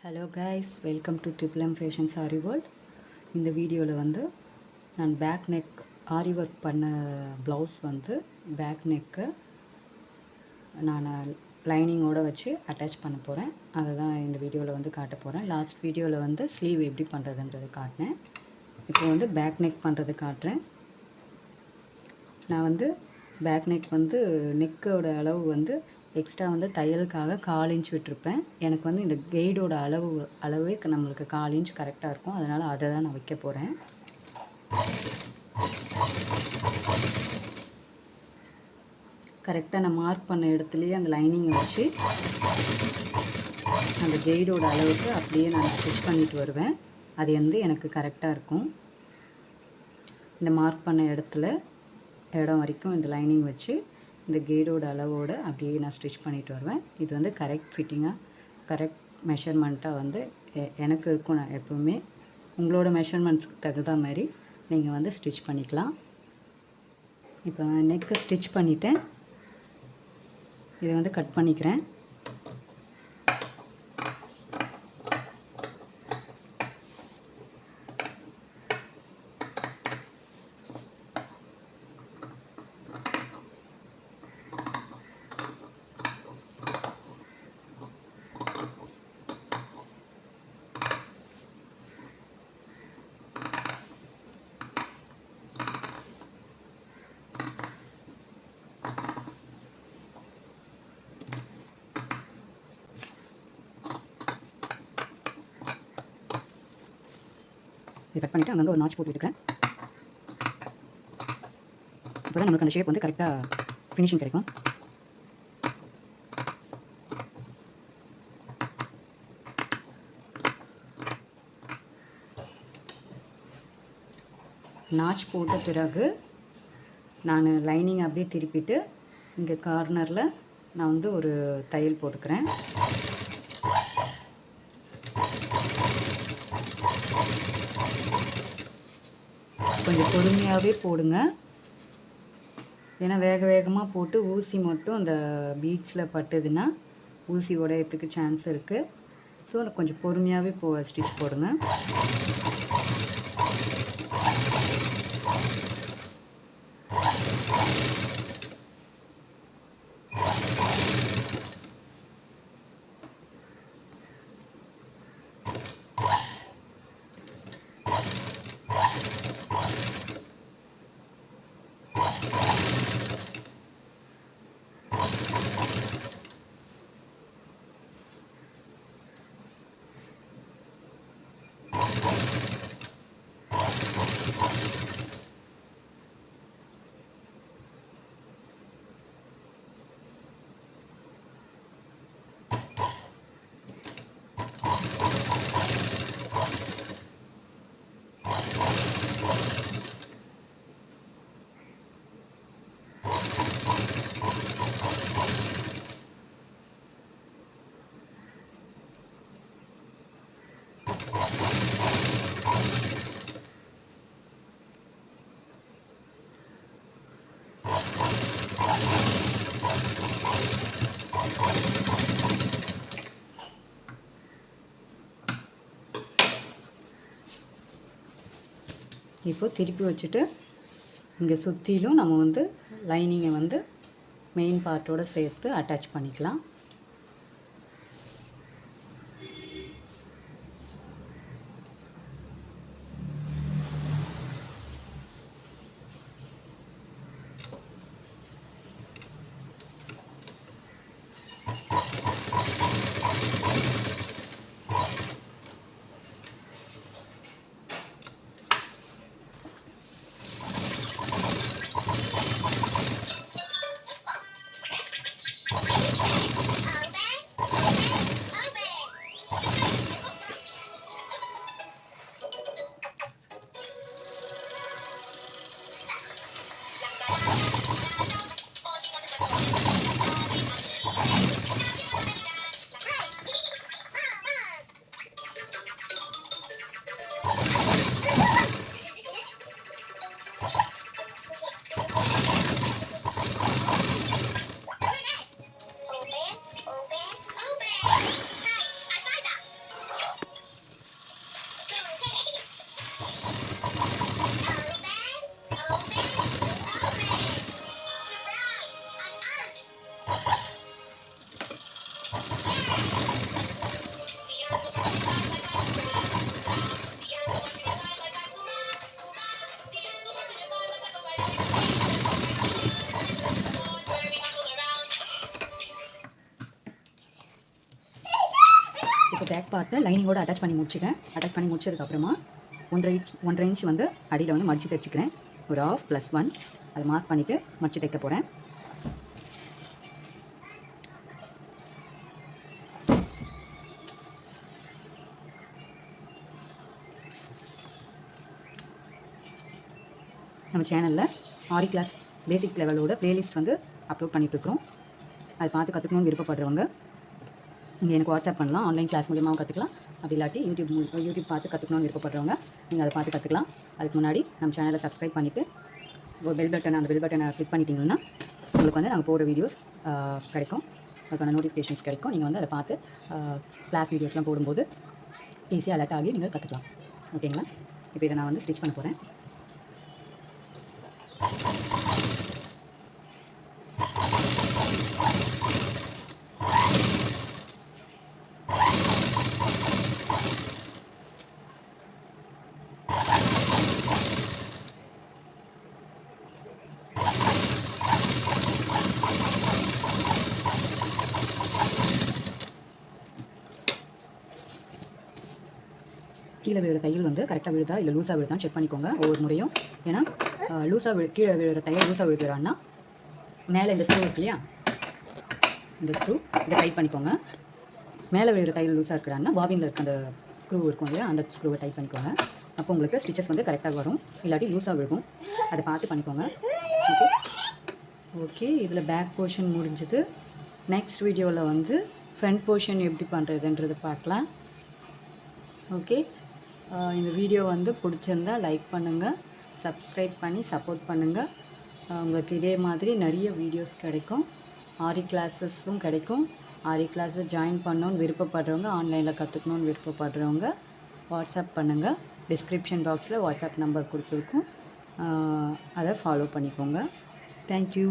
Hello guys, welcome to triple M fashions aari world. இந்த வீடியோவில் வந்து நான் பேக் நெக் ஆரி ஒர்க் பண்ண ப்ளவுஸ் வந்து பேக் நெக்கை நான் லைனிங்கோடு வச்சு அட்டாச் பண்ண போகிறேன். அதை தான் இந்த வீடியோவில் வந்து காட்ட போகிறேன். லாஸ்ட் வீடியோவில் வந்து ஸ்லீவ் எப்படி பண்ணுறதுன்றது காட்டினேன். இப்போ வந்து பேக் நெக் பண்ணுறது காட்டுறேன். நான் வந்து பேக் நெக் வந்து நெக்கோட அளவு வந்து எக்ஸ்ட்ரா வந்து தையலுக்காக 1/4 இன்ச் விட்டுருப்பேன். எனக்கு வந்து இந்த கெய்டோட அளவே நம்மளுக்கு 1/4 இன்ச் கரெக்டாக இருக்கும். அதனால் அதை தான் நான் வைக்க போகிறேன். கரெக்டாக நான் மார்க் பண்ண இடத்துலையே அந்த லைனிங்கை வச்சு அந்த கெய்டோட அளவுக்கு அப்படியே நான் ஸ்டிச் பண்ணிட்டு வருவேன். அது வந்து எனக்கு கரெக்டாக இருக்கும். இந்த மார்க் பண்ண இடம் வரைக்கும் இந்த லைனிங் வச்சு இந்த கெய்டோட அளவோடு அப்படியே நான் ஸ்டிச் பண்ணிட்டு வருவேன். இது வந்து கரெக்ட் ஃபிட்டிங்காக கரெக்ட் மெஷர்மெண்ட்டாக வந்து எனக்கு இருக்கும். நான் எப்போவுமே உங்களோட மெஷர்மெண்ட்ஸ்க்கு தகுந்த மாதிரி நீங்கள் வந்து ஸ்டிச் பண்ணிக்கலாம். இப்போ நெக்கு ஸ்டிச் பண்ணிவிட்டேன். இதை வந்து கட் பண்ணிக்கிறேன். இதை கட் பண்ணிவிட்டு அங்கங்கே ஒரு நாச் போட்டு விட்டுக்கிறேன். அப்போ தான் நம்மளுக்கு அந்த ஷேப் வந்து கரெக்டாக ஃபினிஷிங் கிடைக்கும். நாச் போட்ட பிறகு நான் லைனிங் அப்படியே திருப்பிட்டு இங்கே கார்னரில் நான் வந்து ஒரு தையல் போட்டுக்கிறேன். கொஞ்சம் பொறுமையாகவே போடுங்க. ஏன்னா வேகமாக போட்டு ஊசி மட்டும் அந்த பீட்ஸில் பட்டுதுன்னா ஊசி உடையத்துக்கு சான்ஸ் இருக்குது. ஸோ கொஞ்சம் பொறுமையாகவே ஸ்டிச் போடுங்க. இப்போ திருப்பி வச்சுட்டு இங்கே சுற்றிலும் நம்ம வந்து லைனிங்கை வந்து மெயின் பார்ட்டோடு சேர்த்து அட்டாச் பண்ணிக்கலாம். இப்போ பேக் பார்த்து லைனிங்கோடு அட்டாச் பண்ணி முடிச்சுட்டேன். அட்டாச் பண்ணி முடிச்சதுக்கப்புறமா 1.5 இன்ச் வந்து அடியில் வந்து மடித்து தைச்சிக்கிறேன். ஒரு ஆஃப் ப்ளஸ் 1 அதை மார்க் பண்ணிவிட்டு மடித்து தைக்க போகிறேன். நம்ம சேனலில் ஆரி கிளாஸ் பேசிக் லெவலோட ப்ளேலிஸ்ட் வந்து அப்லோட் பண்ணிகிட்ருக்குறோம். அதை பார்த்து கற்றுக்கணும்னு விருப்பப்படுறவங்க நீங்கள் எனக்கு வாட்ஸ்அப் பண்ணலாம். ஆன்லைன் கிளாஸ் மூலியமாகவும் கற்றுக்கலாம். அப்படி இல்லாட்டி யூடியூப் பார்த்து கற்றுக்கணும்னு விருப்பப்படுறவங்க நீங்கள் அதை பார்த்து கற்றுக்கலாம். அதுக்கு முன்னாடி நம்ம சேனலை சப்ஸ்கிரைப் பண்ணிவிட்டு ஒரு அந்த பெல் பட்டனை கிளிக் பண்ணிட்டீங்கன்னா உங்களுக்கு வந்து நாங்கள் போடுற வீடியோஸ் கிடைக்கும். அதுக்கான நோட்டிஃபிகேஷன்ஸ் கிடைக்கும். நீங்கள் வந்து அதை பார்த்து கிளாஸ் வீடியோஸ்லாம் போடும்போது ஈஸியாக அலர்ட் ஆகி நீங்கள் கற்றுக்கலாம். ஓகேங்களா? இப்போ இதை நான் வந்து ஸ்டிச் பண்ண போகிறேன். கீழே விழுற தையல் வந்து கரெக்டாக விழுதா இல்லை லூஸாக விழுதான்னு செக் பண்ணிக்கோங்க ஒவ்வொரு முறையும். ஏன்னா கீழே விழுற தையல் லூஸாக விழுகிறான்னா மேலே இந்த ஸ்க்ரூ இருக்கு இல்லையா, இந்த ஸ்க்ரூ இதை டைட் பண்ணிக்கோங்க. மேலே விழுற தையல் லூஸாக இருக்கிறான்னா பாபினில் இருக்க அந்த ஸ்க்ரூ இருக்கும் இல்லையா, அந்த ஸ்க்ரூவை டைட் பண்ணிக்கோங்க. அப்போ உங்களுக்கு ஸ்டிச்சஸ் வந்து கரெக்டாக வரும். இல்லாட்டி லூஸாக விழுகும். அதை பார்த்து பண்ணிக்கோங்க. ஓகே இதில் பேக் போர்ஷன் முடிஞ்சது. நெக்ஸ்ட் வீடியோவில் வந்து ஃப்ரண்ட் போர்ஷன் எப்படி பண்ணுறதுன்றது பார்க்கலாம். ஓகே, இந்த வீடியோ வந்து பிடிச்சிருந்தா லைக் பண்ணுங்கள், சப்ஸ்கிரைப் பண்ணி சப்போர்ட் பண்ணுங்கள். உங்களுக்கு இதே மாதிரி நிறைய வீடியோஸ் கிடைக்கும். ஆரி கிளாஸஸும் கிடைக்கும். ஆரி கிளாஸஸ் ஜாயின் பண்ணணுன்னு விருப்பப்படுறவங்க, ஆன்லைனில் கற்றுக்கணுன்னு விருப்பப்படுறவங்க வாட்ஸ்அப் பண்ணுங்கள். டிஸ்கிரிப்ஷன் பாக்ஸில் வாட்ஸ்அப் நம்பர் கொடுத்துருக்கோம். அதை ஃபாலோ பண்ணிக்கோங்க. தேங்க்யூ.